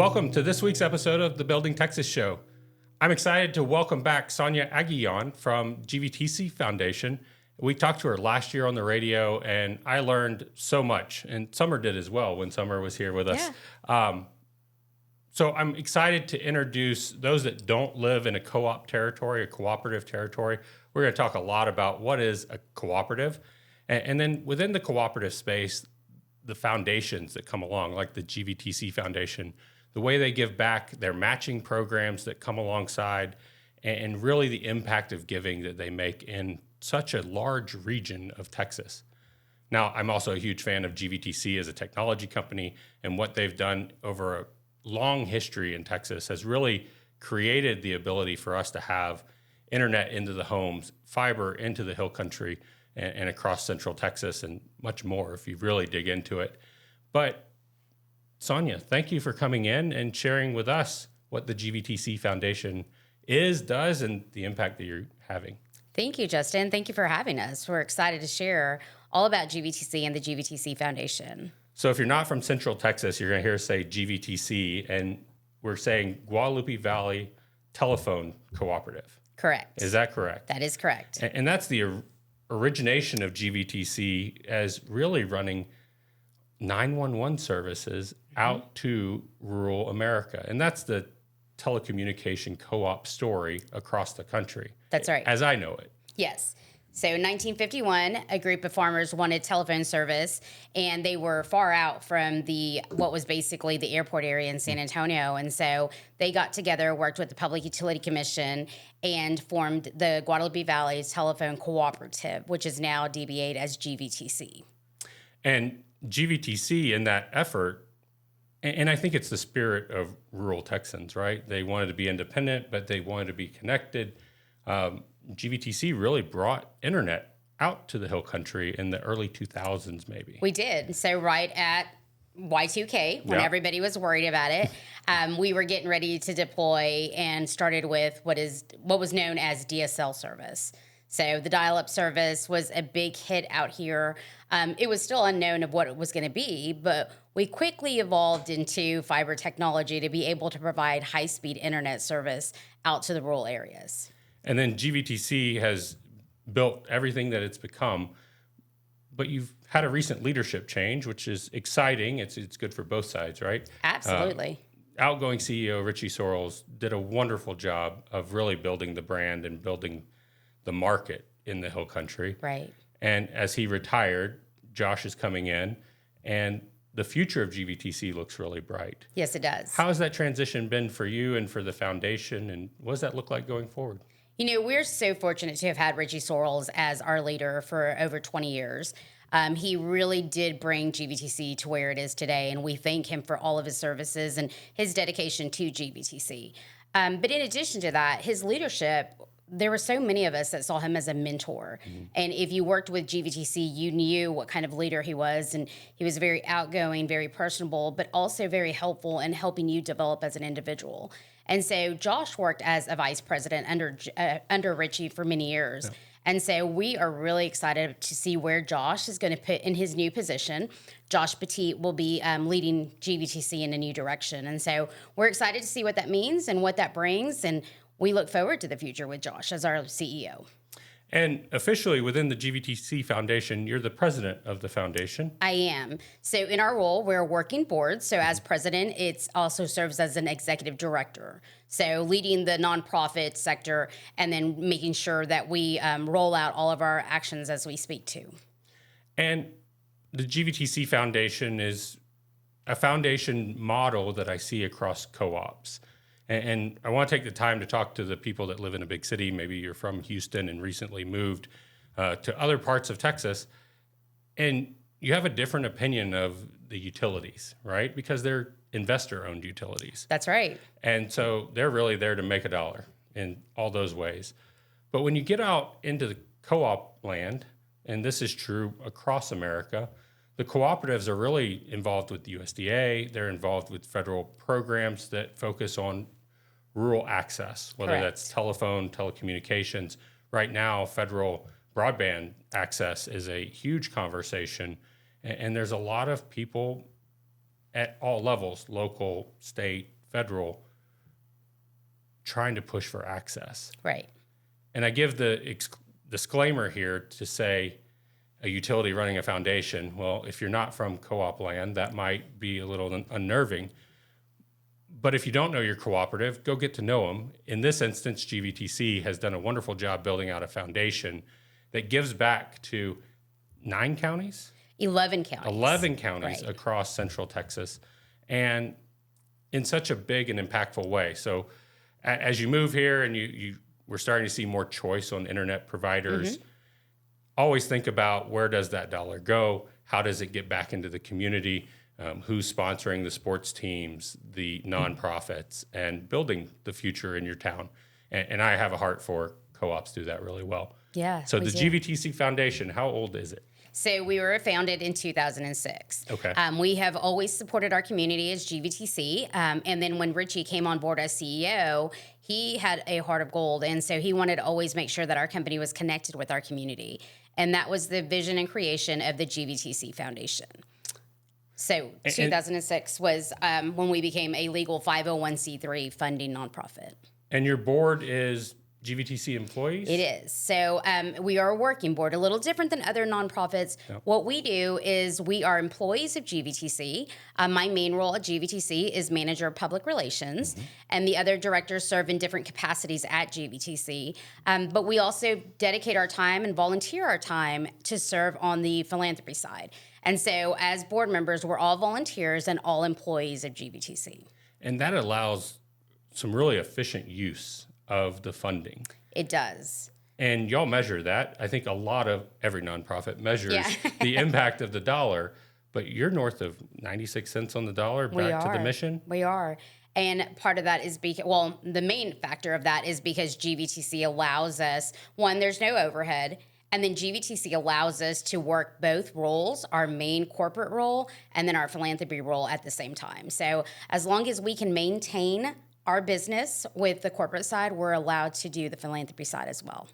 Welcome to this week's episode of the Building Texas Show. I'm excited to welcome back Sonia Aguillon from GVTC Foundation. We talked to her last year on the radio, and I learned so much, and Summer did as well when Summer was here with us. Yeah. So I'm excited to introduce those that don't live in a co-op territory, a cooperative territory. We're going to talk a lot about what is a cooperative, and then within the cooperative space, the foundations that come along, like the GVTC Foundation, the way they give back, their matching programs that come alongside, and really the impact of giving that they make in such a large region of Texas. Now, I'm also a huge fan of GVTC as a technology company, and what they've done over a long history in Texas has really created the ability for us to have internet into the homes, fiber into the hill country, and across central Texas, and much more if you really dig into it. But Sonia, thank you for coming in and sharing with us what the GVTC Foundation does, and the impact that you're having. Thank you, Justin. Thank you for having us. We're excited to share all about GVTC and the GVTC Foundation. So if you're not from Central Texas, you're going to hear us say GVTC, and we're saying Guadalupe Valley Telephone Cooperative. Correct. Is that correct? That is correct. And that's the origination of GVTC as really running 911 services out to rural America. And that's the telecommunication co-op story across the country. That's right. As I know it. Yes. So in 1951, a group of farmers wanted telephone service, and they were far out from what was basically the airport area in San Antonio. And so they got together, worked with the Public Utility Commission, and formed the Guadalupe Valley Telephone Cooperative, which is now DBA'd as GVTC. And GVTC in that effort, and I think it's the spirit of rural Texans, right? They wanted to be independent, but they wanted to be connected. GVTC really brought internet out to the hill country in the early 2000s, maybe. We did. So right at Y2K, when everybody was worried about it, we were getting ready to deploy and started with what was known as DSL service. So the dial-up service was a big hit out here. It was still unknown of what it was going to be, but we quickly evolved into fiber technology to be able to provide high-speed internet service out to the rural areas. And then GVTC has built everything that it's become, but you've had a recent leadership change, which is exciting. It's good for both sides, right? Absolutely. Outgoing CEO Richie Sorrells did a wonderful job of really building the brand and building the market in the hill country. Right. And as he retired, Josh is coming in, and the future of GVTC looks really bright. Yes, it does. How has that transition been for you and for the foundation, and what does that look like going forward? You know, we're so fortunate to have had Richie Sorrells as our leader for over 20 years. He really did bring GVTC to where it is today, and we thank him for all of his services and his dedication to GVTC. But in addition to that, his leadership, there were so many of us that saw him as a mentor. Mm-hmm. And if you worked with GVTC, you knew what kind of leader he was. And he was very outgoing, very personable, but also very helpful in helping you develop as an individual. And so Josh worked as a vice president under Richie for many years. Yeah. And so we are really excited to see where Josh is going to put in his new position. Josh Petit will be leading GVTC in a new direction. And so we're excited to see what that means and what that brings. And we look forward to the future with Josh as our CEO. And officially within the GVTC Foundation, you're the president of the foundation. I am. So in our role, we're a working board. So as president, it also serves as an executive director. So leading the nonprofit sector and then making sure that we roll out all of our actions as we speak to. And the GVTC Foundation is a foundation model that I see across co-ops. And I want to take the time to talk to the people that live in a big city. Maybe you're from Houston and recently moved to other parts of Texas. And you have a different opinion of the utilities, right? Because they're investor-owned utilities. That's right. And so they're really there to make a dollar in all those ways. But when you get out into the co-op land, and this is true across America, the cooperatives are really involved with the USDA. They're involved with federal programs that focus on rural access, whether Correct. That's telephone, telecommunications. Right now, federal broadband access is a huge conversation, and there's a lot of people at all levels, local, state, federal, trying to push for access. Right. And I give the disclaimer here to say a utility running a foundation, well, if you're not from co-op land, that might be a little unnerving. But if you don't know your cooperative, go get to know them. In this instance, GVTC has done a wonderful job building out a foundation that gives back to 9 counties? 11 counties. 11 counties Right. across central Texas, and in such a big and impactful way. So as you move here and we're starting to see more choice on internet providers, always think about, where does that dollar go? How does it get back into the community? Who's sponsoring the sports teams, the nonprofits, and building the future in your town. And I have a heart for co-ops do that really well. Yeah. So we the do. GVTC Foundation, how old is it? So we were founded in 2006. Okay. We have always supported our community as GVTC. And then when Richie came on board as CEO, he had a heart of gold. And so he wanted to always make sure that our company was connected with our community. And that was the vision and creation of the GVTC Foundation. So 2006 was when we became a legal 501c3 funding nonprofit. And your board is GVTC employees? It is. So we are a working board, a little different than other nonprofits. Yep. What we do is we are employees of GVTC. My main role at GVTC is manager of public relations, and the other directors serve in different capacities at GVTC. But we also dedicate our time and volunteer our time to serve on the philanthropy side. And so as board members, we're all volunteers and all employees of GVTC. And that allows some really efficient use of the funding. It does. And y'all measure that. I think every nonprofit measures the impact of the dollar, but you're north of 96 cents on the dollar back to the mission. We are. And part of that is because, the main factor of that is because GVTC allows us, one, there's no overhead. And then GVTC allows us to work both roles, our main corporate role and then our philanthropy role at the same time. So as long as we can maintain our business with the corporate side, we're allowed to do the philanthropy side as well.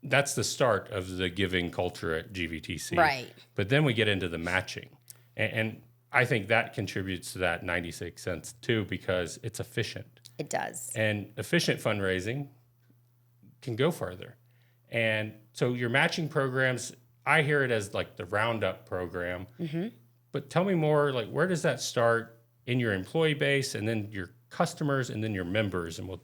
That's the start of the giving culture at GVTC. Right. But then we get into the matching. And I think that contributes to that 96 cents too, because it's efficient. It does. And efficient fundraising can go further. And so your matching programs, I hear it as like the Roundup program. But tell me more, like, where does that start in your employee base and then your customers and then your members? And we'll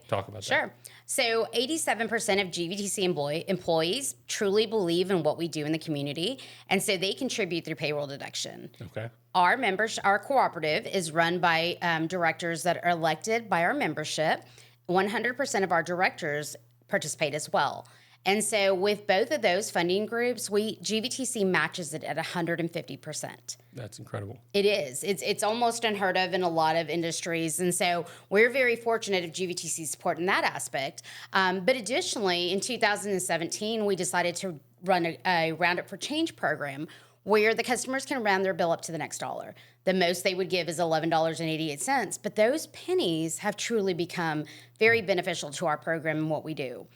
talk about that. Sure. So 87% of GVTC employees truly believe in what we do in the community. And so they contribute through payroll deduction. Okay. Our cooperative is run by directors that are elected by our membership. 100% of our directors participate as well. And so with both of those funding groups, GVTC matches it at 150%. That's incredible. It is. It's almost unheard of in a lot of industries. And so we're very fortunate of GVTC's support in that aspect. But additionally, in 2017, we decided to run a Roundup for Change program where the customers can round their bill up to the next dollar. The most they would give is $11.88, but those pennies have truly become very beneficial to our program and what we do.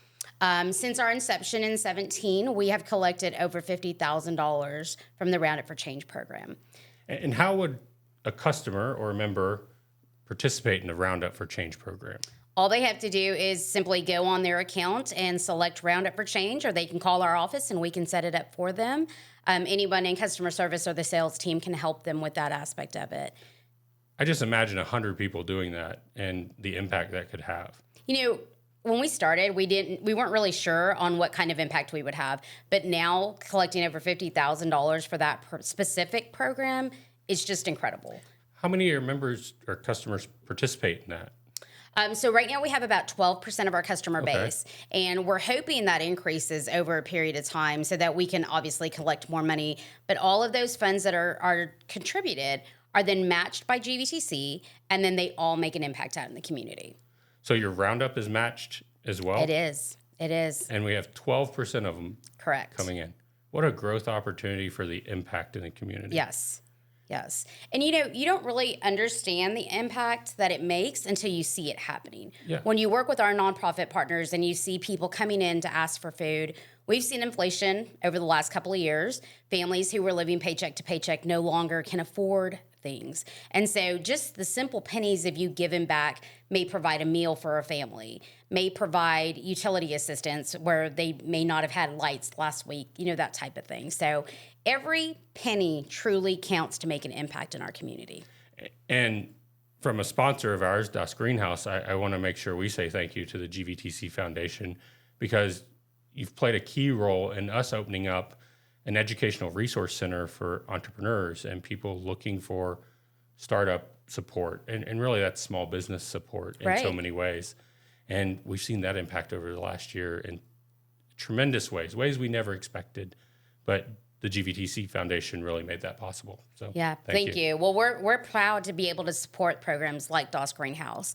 Since our inception in 2017, we have collected over $50,000 from the Roundup for Change program. And how would a customer or a member participate in the Roundup for Change program? All they have to do is simply go on their account and select Roundup for Change, or they can call our office and we can set it up for them. Anyone in customer service or the sales team can help them with that aspect of it. I just imagine 100 people doing that and the impact that could have. When we started, we weren't really sure on what kind of impact we would have, but now collecting over $50,000 for that specific program is just incredible. How many of your members or customers participate in that? So right now we have about 12% of our customer base, and we're hoping that increases over a period of time so that we can obviously collect more money. But all of those funds that are contributed are then matched by GVTC, and then they all make an impact out in the community. So your Roundup is matched as well? It is. It is. And we have 12% of them Correct. coming in. What a growth opportunity for the impact in the community. Yes. Yes. And you don't really understand the impact that it makes until you see it happening. Yeah. When you work with our nonprofit partners and you see people coming in to ask for food, we've seen inflation over the last couple of years. Families who were living paycheck to paycheck no longer can afford things. And so just the simple pennies of you giving back may provide a meal for a family, may provide utility assistance where they may not have had lights last week, that type of thing. So every penny truly counts to make an impact in our community. And from a sponsor of ours, Das Greenhouse, I want to make sure we say thank you to the GVTC Foundation, because you've played a key role in us opening up an educational resource center for entrepreneurs and people looking for startup support. And really that's small business support in so many ways. And we've seen that impact over the last year in tremendous ways we never expected. But the GVTC Foundation really made that possible. So yeah, thank you. Well, we're proud to be able to support programs like DOS Greenhouse.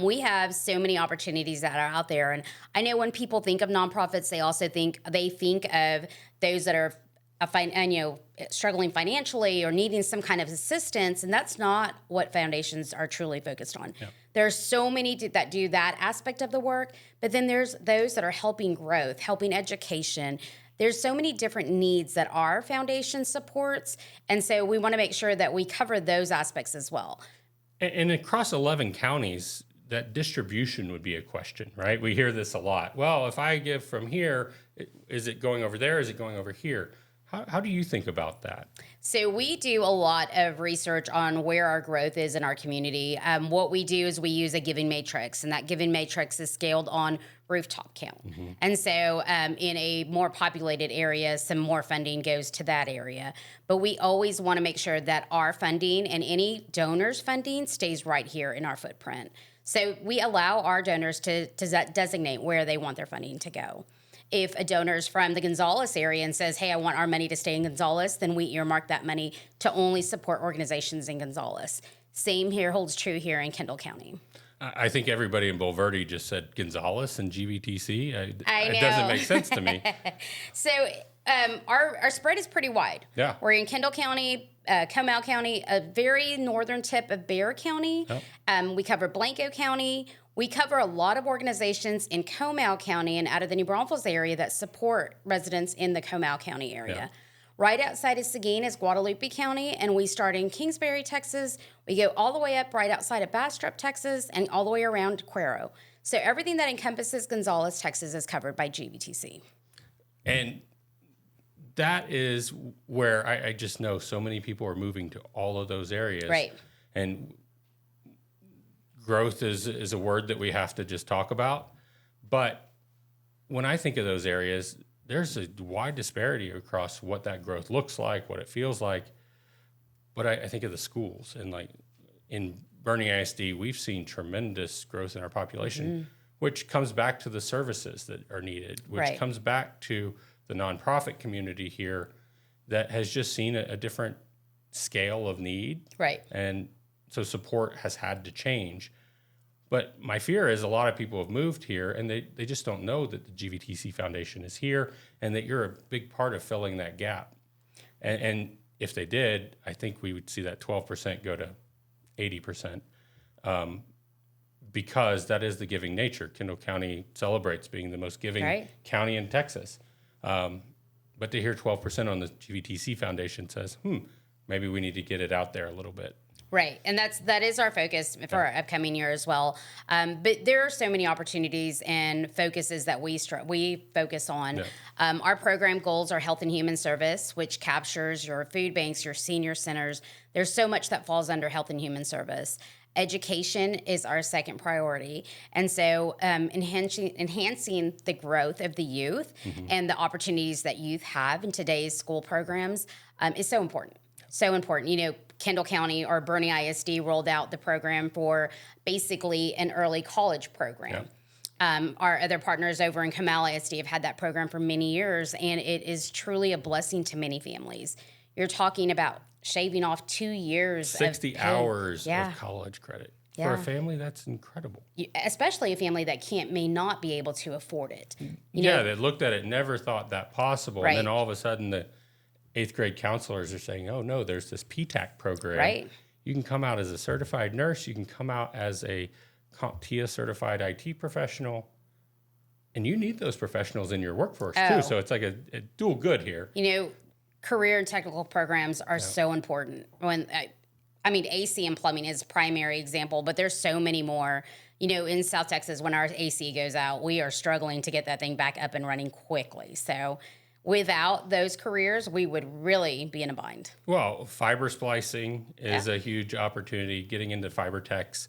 We have so many opportunities that are out there, and I know when people think of nonprofits, they also think of those that are struggling financially or needing some kind of assistance, and that's not what foundations are truly focused on. Yeah. There's so many that do that aspect of the work, but then there's those that are helping growth, helping education. There's so many different needs that our foundation supports, and so we want to make sure that we cover those aspects as well. And across 11 counties, that distribution would be a question, right? We hear this a lot. Well, if I give from here, is it going over there? Is it going over here? How do you think about that? So we do a lot of research on where our growth is in our community. What we do is we use a giving matrix, and that giving matrix is scaled on rooftop count. Mm-hmm. And so in a more populated area, some more funding goes to that area. But we always want to make sure that our funding and any donors' funding stays right here in our footprint. So we allow our donors to designate where they want their funding to go. If a donor is from the Gonzales area and says, hey, I want our money to stay in Gonzales, then we earmark that money to only support organizations in Gonzales. Same here holds true here in Kendall County. I think everybody in Bulverde just said Gonzales and GVTC. I know. It doesn't make sense to me. So our spread is pretty wide. Yeah. We're in Kendall County, Comal County, a very northern tip of Bexar County. Oh. We cover Blanco County. We cover a lot of organizations in Comal County and out of the New Braunfels area that support residents in the Comal County area. Yeah. Right outside of Seguin is Guadalupe County, and we start in Kingsbury, Texas. We go all the way up right outside of Bastrop, Texas, and all the way around Cuero. So everything that encompasses Gonzales, Texas is covered by GVTC. And that is where I just know so many people are moving to all of those areas. Right. And growth is a word that we have to just talk about. But when I think of those areas, there's a wide disparity across what that growth looks like, what it feels like. But I think of the schools, and like in Bernie ISD, we've seen tremendous growth in our population, mm-hmm. which comes back to the services that are needed, which comes back to the nonprofit community here that has just seen a different scale of need. Right. And so support has had to change. But my fear is a lot of people have moved here and they just don't know that the GVTC Foundation is here and that you're a big part of filling that gap. And if they did, I think we would see that 12% go to 80%, because that is the giving nature. Kendall County celebrates being the most giving county in Texas. But to hear 12% on the GVTC Foundation says, maybe we need to get it out there a little bit. Right, and that is our focus for our upcoming year as well. But there are so many opportunities and focuses that we focus on. Yeah. Our program goals are health and human service, which captures your food banks, your senior centers. There's so much that falls under health and human service. Education is our second priority. And so enhancing the growth of the youth mm-hmm. and the opportunities that youth have in today's school programs is so important. So important. Kendall County or Bernie ISD rolled out the program for basically an early college program. Yeah. Our other partners over in Comal ISD have had that program for many years, and it is truly a blessing to many families. You're talking about shaving off 2 years 60 hours of college credit. Yeah. For a family, that's incredible. Especially a family that may not be able to afford it. They looked at it, never thought that possible. Right. And then all of a sudden eighth grade counselors are saying, oh, no, there's this PTAC program. Right. You can come out as a certified nurse. You can come out as a CompTIA certified IT professional. And you need those professionals in your workforce, too. So it's like a dual good here. Career and technical programs are so important. AC and plumbing is a primary example, but there's so many more. In South Texas, when our AC goes out, we are struggling to get that thing back up and running quickly. So without those careers, we would really be in a bind. Well, fiber splicing is a huge opportunity, getting into fiber techs,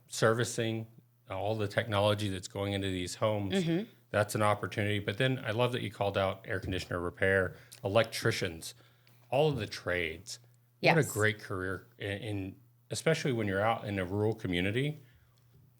servicing all the technology that's going into these homes. Mm-hmm. That's an opportunity. But then I love that you called out air conditioner repair, electricians, all of the trades. Yes. What a great career, especially when you're out in a rural community.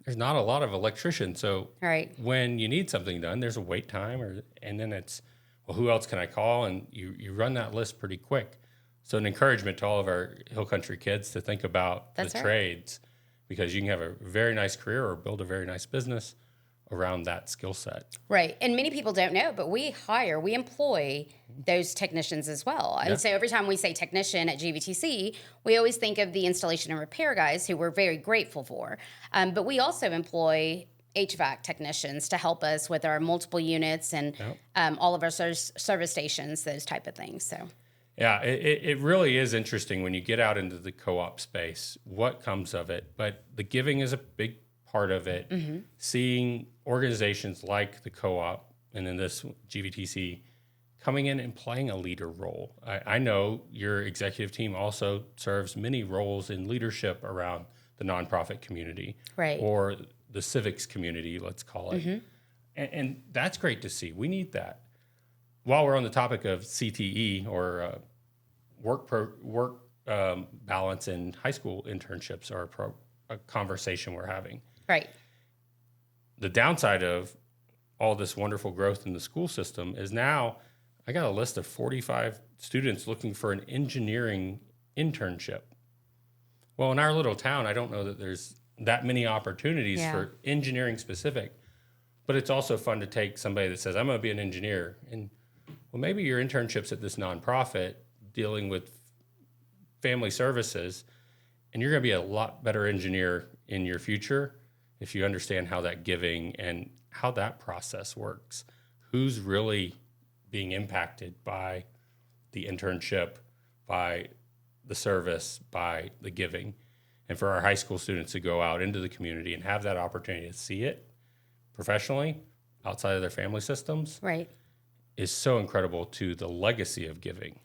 There's not a lot of electricians. So when you need something done, there's a wait time, and then it's, well, who else can I call? And you run that list pretty quick. So an encouragement to all of our Hill Country kids to think about the trades, because you can have a very nice career or build a very nice business around that skill set. Right. And many people don't know, but we employ those technicians as well. And so every time we say technician at GVTC, we always think of the installation and repair guys, who we're very grateful for. But we also employ HVAC technicians to help us with our multiple units and all of our service stations, those type of things. So. Yeah, it really is interesting when you get out into the co-op space, what comes of it. But the giving is a big part of it. Mm-hmm. Seeing organizations like the co-op and then this GVTC coming in and playing a leader role. I know your executive team also serves many roles in leadership around the nonprofit community, or the civics community, let's call it. Mm-hmm. And that's great to see. We need that. While we're on the topic of CTE, or work balance in high school internships, are a conversation we're having. Right. The downside of all this wonderful growth in the school system is now I got a list of 45 students looking for an engineering internship. Well, in our little town, I don't know that there's that many opportunities for engineering specific, but it's also fun to take somebody that says, I'm going to be an engineer. And well, maybe your internship's at this nonprofit dealing with family services, and you're going to be a lot better engineer in your future if you understand how that giving and how that process works. Who's really being impacted by the internship, by the service, by the giving. And for our high school students to go out into the community and have that opportunity to see it professionally outside of their family systems is so incredible to the legacy of giving.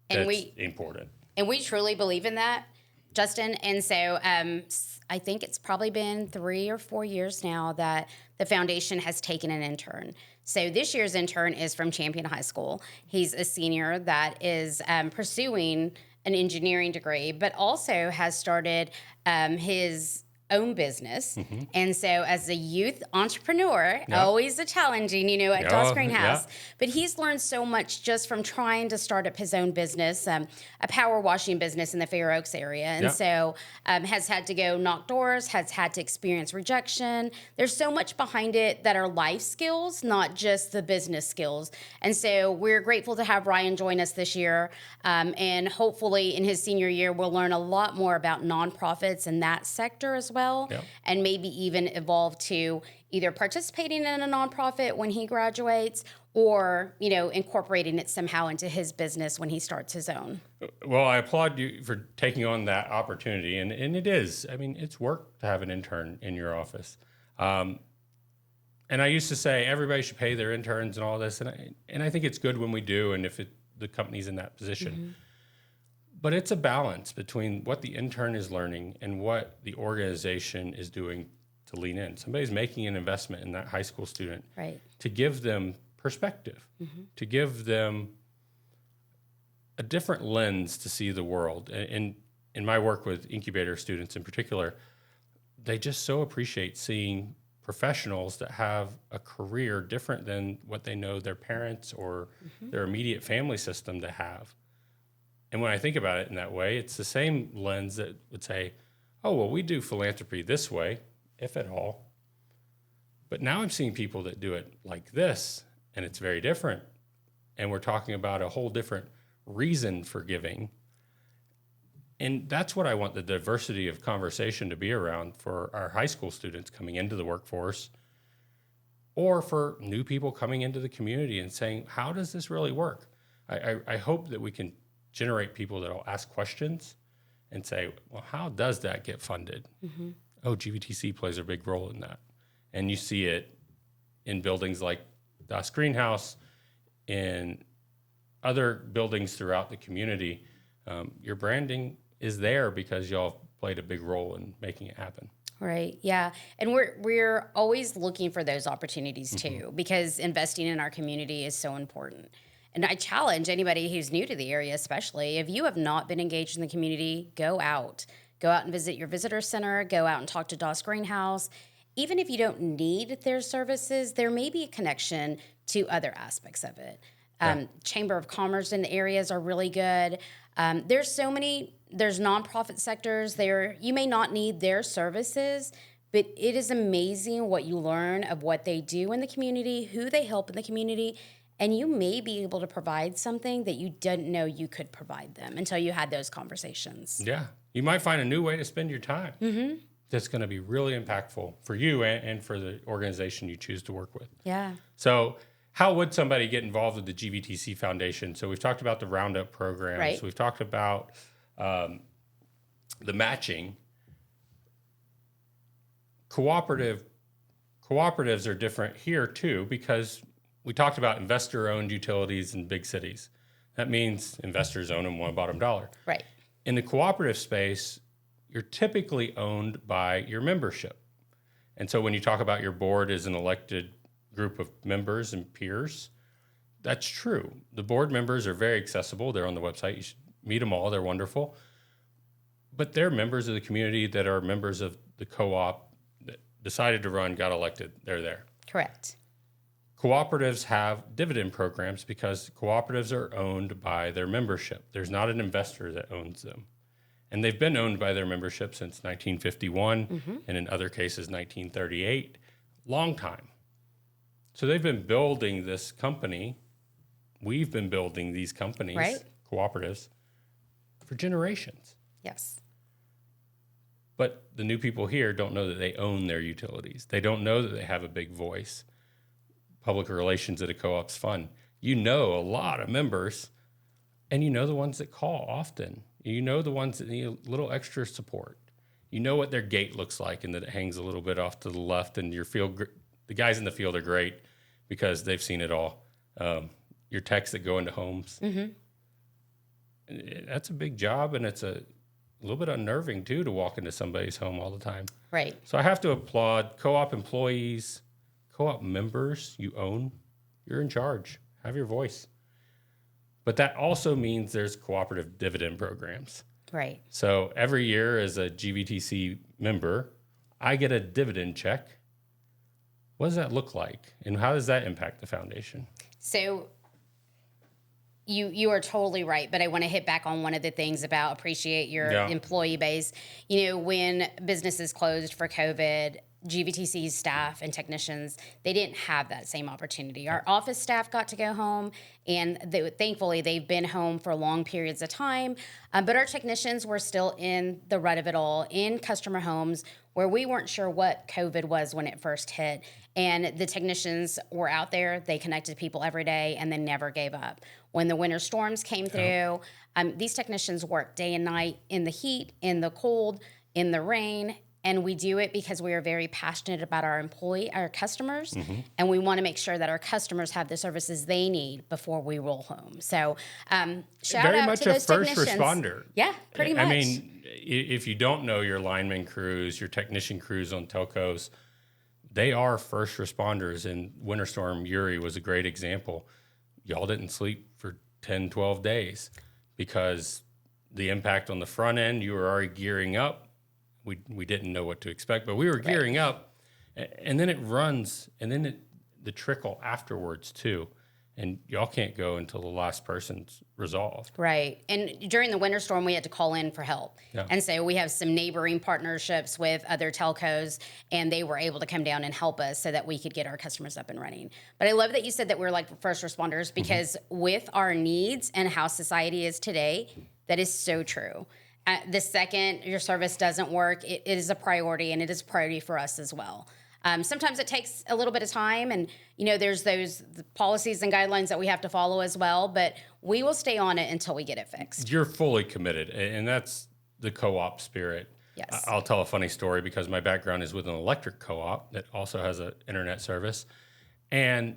And that's important. And we truly believe in that, Justin. And so I think it's probably been 3 or 4 years now that the foundation has taken an intern. So this year's intern is from Champion High School. He's a senior that is pursuing an engineering degree, but also has started his own business. Mm-hmm. And so as a youth entrepreneur, always a challenging, at Doss Greenhouse, but he's learned so much just from trying to start up his own business, a power washing business in the Fair Oaks area. And so has had to go knock doors, has had to experience rejection. There's so much behind it that are life skills, not just the business skills. And so we're grateful to have Ryan join us this year. And hopefully in his senior year, we'll learn a lot more about nonprofits in that sector as well, and maybe even evolve to either participating in a nonprofit when he graduates, or incorporating it somehow into his business when he starts his own. Well, I applaud you for taking on that opportunity, and it is. I mean, it's work to have an intern in your office. And I used to say everybody should pay their interns and all this, and I think it's good when we do, and if the company's in that position. Mm-hmm. But it's a balance between what the intern is learning and what the organization is doing to lean in. Somebody's making an investment in that high school student to give them perspective, to give them a different lens to see the world. And in my work with incubator students in particular, they just so appreciate seeing professionals that have a career different than what they know their parents or their immediate family system to have. And when I think about it in that way, it's the same lens that would say, oh, well, we do philanthropy this way, if at all. But now I'm seeing people that do it like this, and it's very different. and we're talking about a whole different reason for giving. And that's what I want the diversity of conversation to be around for our high school students coming into the workforce, or for new people coming into the community and saying, how does this really work? I hope that we can generate people that will ask questions and say, well, how does that get funded? Mm-hmm. Oh, GVTC plays a big role in that. And you see it in buildings like Das Greenhouse, in other buildings throughout the community. Your branding is there because y'all played a big role in making it happen. Right. Yeah. And we're always looking for those opportunities too, because investing in our community is so important. And I challenge anybody who's new to the area, especially if you have not been engaged in the community, go out and visit your visitor center, go out and talk to Das Greenhouse. Even if you don't need their services, there may be a connection to other aspects of it. Chamber of Commerce in the areas are really good. There's nonprofit sectors there. You may not need their services, but it is amazing what you learn of what they do in the community, who they help in the community, and you may be able to provide something that you didn't know you could provide them until you had those conversations. Yeah. You might find a new way to spend your time that's going to be really impactful for you and for the organization you choose to work with. Yeah. So how would somebody get involved with the GVTC Foundation? So we've talked about the Roundup programs. Right. We've talked about the matching. Cooperatives are different here too, because we talked about investor-owned utilities in big cities. That means investors own them one bottom dollar. Right. In the cooperative space, you're typically owned by your membership. And so when you talk about your board as an elected group of members and peers, that's true. The board members are very accessible. They're on the website. You should meet them all. They're wonderful. But they're members of the community that are members of the co-op that decided to run, got elected. They're there. Correct. Cooperatives have dividend programs because cooperatives are owned by their membership. There's not an investor that owns them. And they've been owned by their membership since 1951, and in other cases, 1938. Long time. So they've been building this company. We've been building these companies, right, cooperatives, for generations. Yes. But the new people here don't know that they own their utilities. They don't know that they have a big voice. Public relations at a co-op's fun. You know a lot of members, and you know the ones that call often. You know the ones that need a little extra support. You know what their gate looks like and that it hangs a little bit off to the left, and the guys in the field are great because they've seen it all. Your texts that go into homes. That's a big job, and it's a little bit unnerving, too, to walk into somebody's home all the time. Right. So I have to applaud co-op employees, co-op members you own. You're in charge. Have your voice. But that also means there's cooperative dividend programs. Right. So every year as a GVTC member, I get a dividend check. What does that look like? And how does that impact the foundation? So you are totally right, but I want to hit back on one of the things about appreciate your employee base. You know, when businesses closed for COVID, GVTC's staff and technicians, they didn't have that same opportunity. Our office staff got to go home, and thankfully they've been home for long periods of time. But our technicians were still in the rut of it all, in customer homes, where we weren't sure what COVID was when it first hit. And the technicians were out there. They connected people every day, and they never gave up. When the winter storms came through, these technicians worked day and night in the heat, in the cold, in the rain. And we do it because we are very passionate about our customers, and we want to make sure that our customers have the services they need before we roll home. So, shout very out much to a those first technicians. responder. Yeah, pretty much. I mean, if you don't know your lineman crews, your technician crews on telcos, they are first responders. And Winter Storm Uri was a great example. Y'all didn't sleep for 10, 12 days because the impact on the front end, you were already gearing up. We didn't know what to expect, but we were gearing up, and then it runs, and then the trickle afterwards too. and y'all can't go until the last person's resolved. Right. And during the winter storm, we had to call in for help. Yeah. And so we have some neighboring partnerships with other telcos, and they were able to come down and help us so that we could get our customers up and running. But I love that you said that we're like first responders, because with our needs and how society is today, that is so true. The second your service doesn't work, it is a priority, and it is a priority for us as well. Sometimes it takes a little bit of time, and there's those policies and guidelines that we have to follow as well, but we will stay on it until we get it fixed. You're fully committed, and that's the co-op spirit. Yes. I'll tell a funny story because my background is with an electric co-op that also has an internet service, and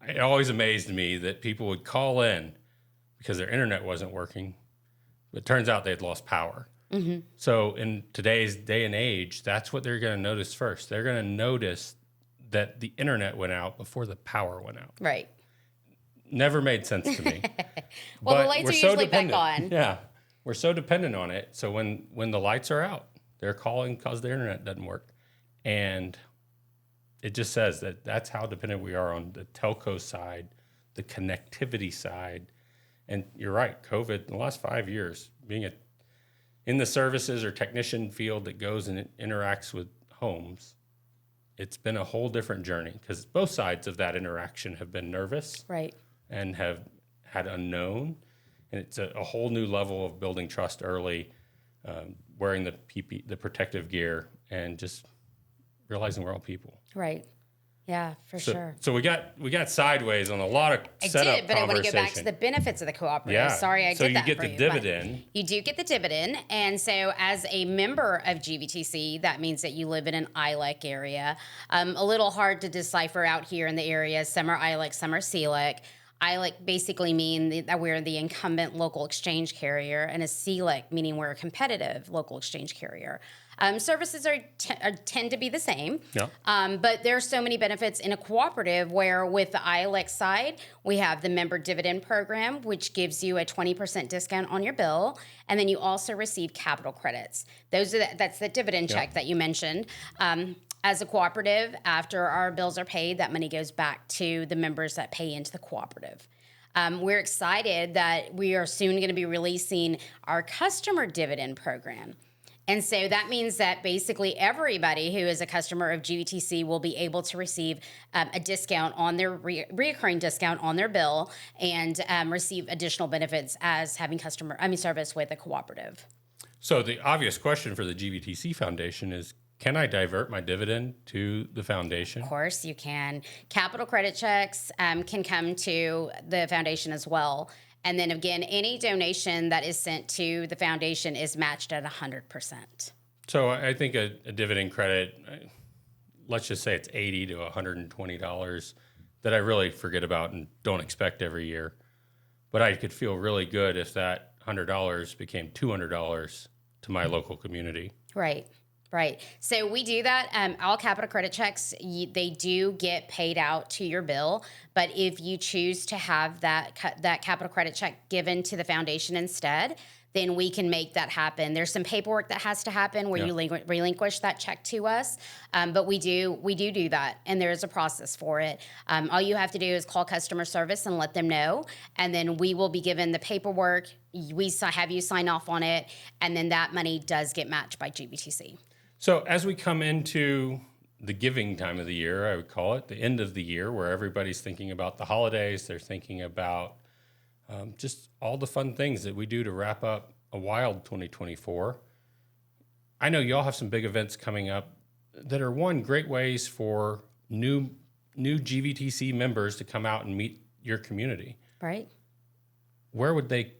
it always amazed me that people would call in because their internet wasn't working, but it turns out they had lost power. Mm-hmm. So in today's day and age, that's what they're going to notice first. They're going to notice that the internet went out before the power went out. Right. Never made sense to me. Well, But the lights we're are so usually back dependent. on. Yeah. We're so dependent on it. So when the lights are out, they're calling because the internet doesn't work. And it just says that that's how dependent we are on the telco side, the connectivity side. And you're right, COVID, in the last 5 years, being in the services or technician field that goes and interacts with homes, it's been a whole different journey because both sides of that interaction have been nervous, Right. and have had unknown. And it's a whole new level of building trust early, wearing the the protective gear, and just realizing we're all people. Right. Yeah, for sure. So we got sideways on a lot of setup. I did, but I want to go back to the benefits of the cooperative. Yeah. Sorry, I so did that you get for the you, dividend. but you do get the dividend, and so as a member of GVTC, that means that you live in an ILEC area. A little hard to decipher out here in the area. Some are ILEC, some are CLEC. ILEC basically mean that we're the incumbent local exchange carrier, and a CLEC meaning we're a competitive local exchange carrier. Services tend to be the same, Yeah. but there are so many benefits in a cooperative where with the ILEC side, we have the member dividend program, which gives you a 20% discount on your bill, and then you also receive capital credits. That's the dividend check that you mentioned. As a cooperative, after our bills are paid, that money goes back to the members that pay into the cooperative. We're excited that we are soon going to be releasing our customer dividend program. And so that means that basically everybody who is a customer of GVTC will be able to receive a discount on their reoccurring discount on their bill, and receive additional benefits as having service with a cooperative. So the obvious question for the GVTC Foundation is, can I divert my dividend to the foundation? Of course you can. Capital credit checks can come to the foundation as well. And then again, any donation that is sent to the foundation is matched at 100%. So I think a dividend credit, let's just say it's $80 to $120 that I really forget about and don't expect every year. But I could feel really good if that $100 became $200 to my local community. Right. Right. So we do that. All capital credit checks, they do get paid out to your bill. But if you choose to have that capital credit check given to the foundation instead, then we can make that happen. There's some paperwork that has to happen where you relinquish that check to us. But we do that, and there is a process for it. All you have to do is call customer service and let them know, and then we will be given the paperwork. We have you sign off on it, and then that money does get matched by GVTC. So as we come into the giving time of the year, I would call it, the end of the year, where everybody's thinking about the holidays, they're thinking about just all the fun things that we do to wrap up a wild 2024. I know y'all have some big events coming up that are great ways for new GVTC members to come out and meet your community. Right. Where would they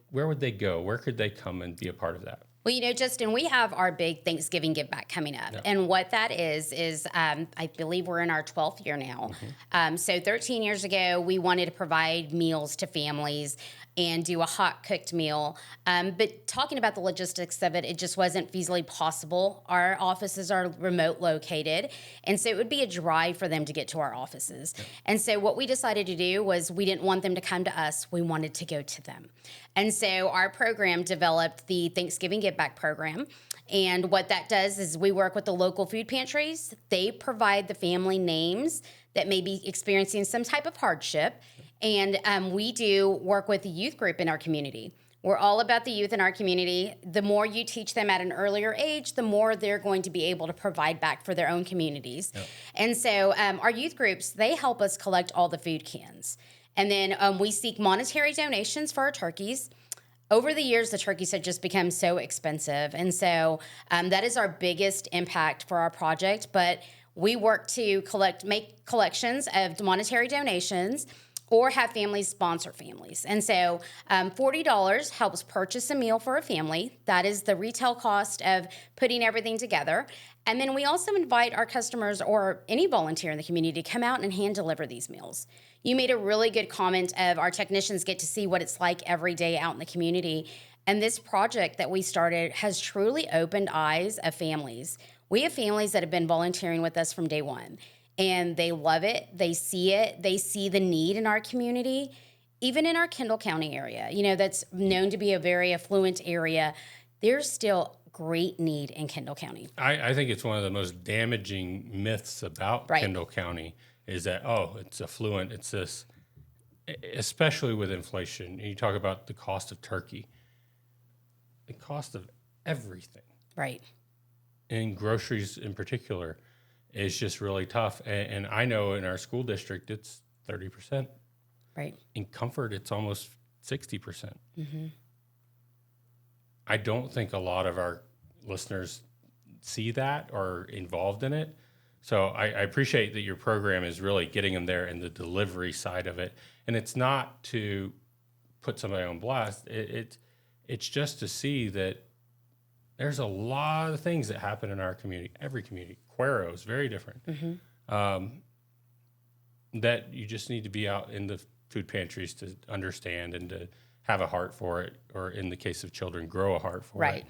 go? Where could they come and be a part of that? Well, Justin, we have our big Thanksgiving Give Back coming up. Yeah. And what that is I believe we're in our 12th year now. Mm-hmm. So 13 years ago, we wanted to provide meals to families and do a hot cooked meal. But talking about the logistics of it just wasn't feasibly possible. Our offices are remote located, and so it would be a drive for them to get to our offices. Yeah. And so what we decided to do was we didn't want them to come to us. We wanted to go to them. And so our program developed the Thanksgiving Give Back program. And what that does is we work with the local food pantries. They provide the family names that may be experiencing some type of hardship. And we do work with the youth group in our community. We're all about the youth in our community. The more you teach them at an earlier age, the more they're going to be able to provide back for their own communities. Yep. And so our youth groups, they help us collect all the food cans. And then we seek monetary donations for our turkeys. Over the years, the turkeys have just become so expensive. And so that is our biggest impact for our project. But we work to make collections of monetary donations or have families sponsor families. And so $40 helps purchase a meal for a family. That is the retail cost of putting everything together. And then we also invite our customers or any volunteer in the community to come out and hand deliver these meals. You made a really good comment of our technicians get to see what it's like every day out in the community. And this project that we started has truly opened eyes of families. We have families that have been volunteering with us from day one. And they love it. They see it. They see the need in our community, even in our Kendall County area, that's known to be a very affluent area. There's still great need in Kendall County. I think it's one of the most damaging myths about Kendall County is that, it's affluent. It's this, especially with inflation. You talk about the cost of turkey, the cost of everything. Right. And groceries in particular. It's just really tough. And I know in our school district, it's 30%. Right. In Comfort, it's almost 60%. Mm-hmm. I don't think a lot of our listeners see that or involved in it. So I appreciate that your program is really getting them there in the delivery side of it. And it's not to put somebody on blast. It's just to see that there's a lot of things that happen in our community, every community. Cuero is very different. Mm-hmm. That you just need to be out in the food pantries to understand and to have a heart for it, or in the case of children, grow a heart for it.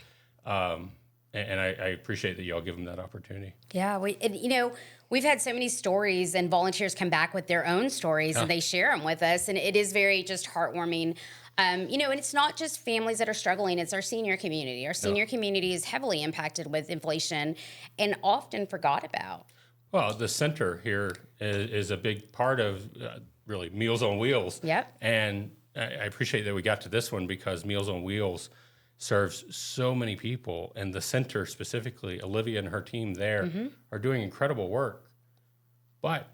And I appreciate that y'all give them that opportunity. Yeah, we've had so many stories, and volunteers come back with their own stories, and they share them with us, and it is very just heartwarming. And it's not just families that are struggling, it's our senior community. Our senior community is heavily impacted with inflation and often forgot about. Well, the center here is a big part of really Meals on Wheels. Yep. And I appreciate that we got to this one because Meals on Wheels serves so many people. And the center specifically, Olivia and her team there are doing incredible work. But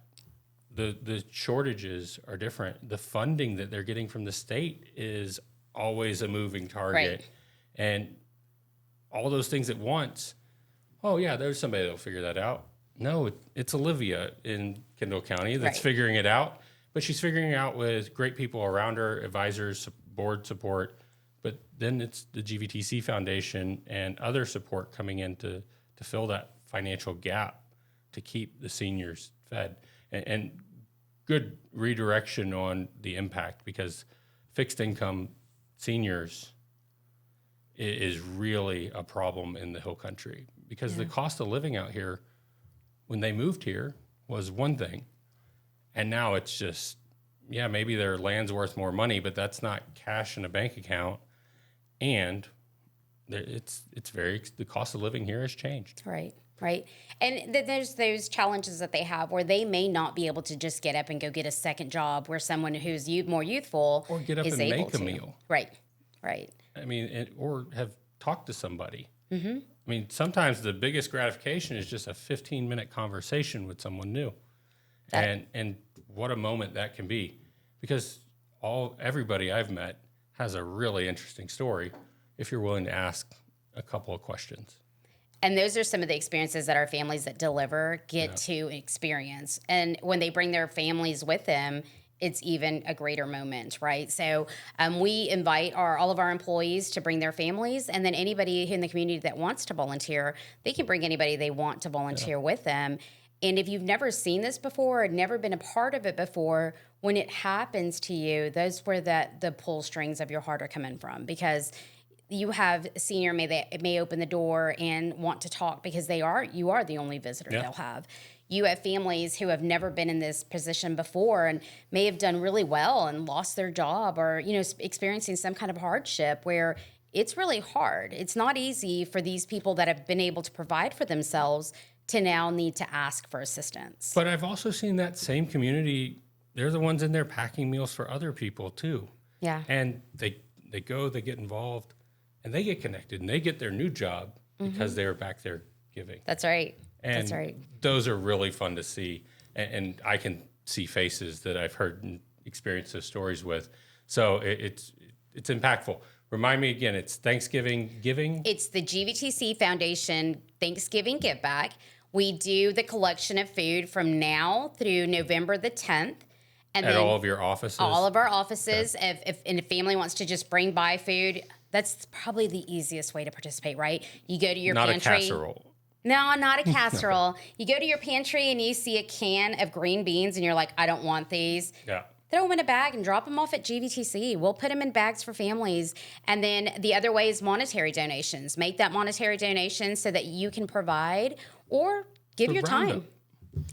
the shortages are different. The funding that they're getting from the state is always a moving target. Right. And all those things at once, there's somebody that'll figure that out. No, it's Olivia in Kendall County that's figuring it out. But she's figuring it out with great people around her, advisors, board support. But then it's the GVTC Foundation and other support coming in to fill that financial gap to keep the seniors fed. And good redirection on the impact, because fixed income seniors is really a problem in the Hill Country, because the cost of living out here when they moved here was one thing. And now it's just, maybe their land's worth more money, but that's not cash in a bank account. And the cost of living here has changed. Right. And there's those challenges that they have where they may not be able to just get up and go get a second job, where someone who's more youthful or get up and make a meal. Right. I mean, or have talked to somebody. Mm-hmm. I mean, sometimes the biggest gratification is just a 15-minute conversation with someone new. And what a moment that can be, because everybody I've met has a really interesting story if you're willing to ask a couple of questions. And those are some of the experiences that our families that deliver get to experience. And when they bring their families with them, it's even a greater moment, right? So we invite all of our employees to bring their families, and then anybody in the community that wants to volunteer, they can bring anybody they want to volunteer with them. And if you've never seen this before, or never been a part of it before, when it happens to you, those where the pull strings of your heart are coming from, because you have a senior may open the door and want to talk because you are the only visitor they'll have. You have families who have never been in this position before and may have done really well and lost their job, or experiencing some kind of hardship where it's really hard. It's not easy for these people that have been able to provide for themselves to now need to ask for assistance. But I've also seen that same community they're the ones in there packing meals for other people too. Yeah. And they go, they get involved, and they get connected, and they get their new job because they were back there giving. That's right. And That's right. those are really fun to see. And I can see faces that I've heard and experienced those stories with. So it's impactful. Remind me again, it's Thanksgiving giving? It's the GVTC Foundation Thanksgiving Give Back. We do the collection of food from now through November the 10th. And At then all of your offices? all of our offices. If a family wants to just bring by food, that's probably the easiest way to participate, right? You go to your Not pantry. a casserole. No, not a casserole. You go to your pantry and you see a can of green beans and you're like, I don't want these. Yeah. Throw them in a bag and drop them off at GVTC. We'll put them in bags for families. And then the other way is monetary donations. Make that monetary donation so that you can provide or give The your time. roundup.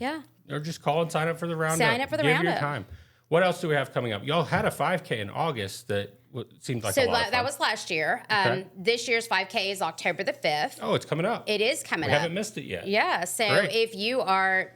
Yeah. Or just call and sign up for the roundup. Sign up for the Give roundup. your time. What else do we have coming up? Y'all had a 5K in August that seemed like a lot of fun. That was last year. Okay. This year's 5K is October the 5th. Oh, it's coming up. It is coming We up. haven't missed it yet. Yeah. So Great. if you are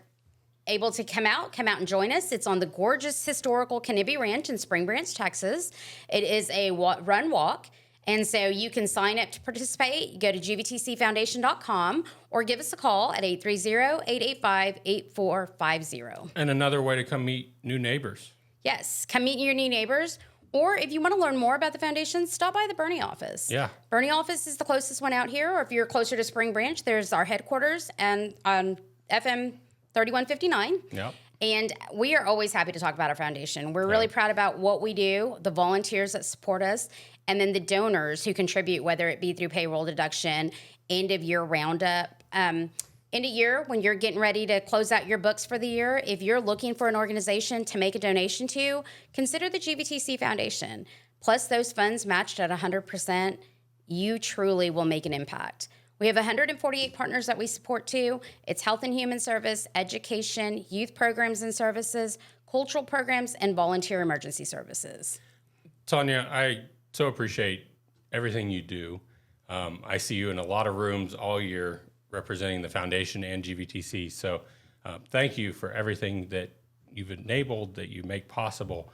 able to come out and join us. It's on the gorgeous historical Canibbe Ranch in Spring Branch, Texas. It is a run walk. And so you can sign up to participate. You go to gvtcfoundation.com or give us a call at 830-885-8450. And another way to come meet new neighbors. Yes, come meet your new neighbors. Or if you want to learn more about the foundation, stop by the Bernie office. Yeah. Bernie office is the closest one out here. Or if you're closer to Spring Branch, there's our headquarters and on FM 3159. Yep. And we are always happy to talk about our foundation. We're really proud about what we do, the volunteers that support us, and then the donors who contribute, whether it be through payroll deduction, end of year roundup. End of year, when you're getting ready to close out your books for the year, if you're looking for an organization to make a donation to, consider the GVTC Foundation. Plus those funds matched at 100%, you truly will make an impact. We have 148 partners that we support too. It's health and human service, education, youth programs and services, cultural programs, and volunteer emergency services. Sonia, I so appreciate everything you do. I see you in a lot of rooms all year representing the foundation and GVTC. So thank you for everything that you've enabled, that you make possible.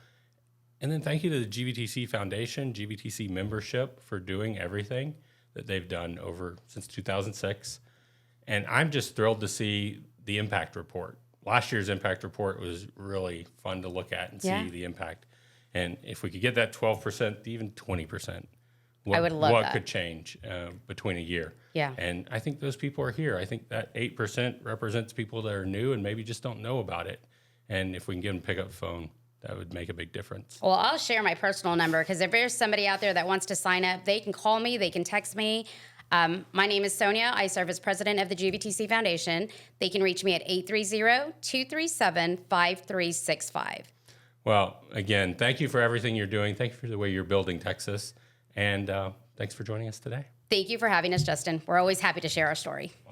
And then thank you to the GVTC Foundation, GVTC membership for doing everything that they've done since 2006. And I'm just thrilled to see the impact report. Last year's impact report was really fun to look at and see the impact. And if we could get that 12% to even 20%, I would love what that. could change between a year. Yeah. And I think those people are here. I think that 8% represents people that are new and maybe just don't know about it. And if we can get them to pick up the phone, that would make a big difference. Well, I'll share my personal number because if there's somebody out there that wants to sign up, they can call me, they can text me. My name is Sonia. I serve as president of the GVTC Foundation. They can reach me at 830-237-5365. Well, again, thank you for everything you're doing. Thank you for the way you're building Texas. And thanks for joining us today. Thank you for having us, Justin. We're always happy to share our story.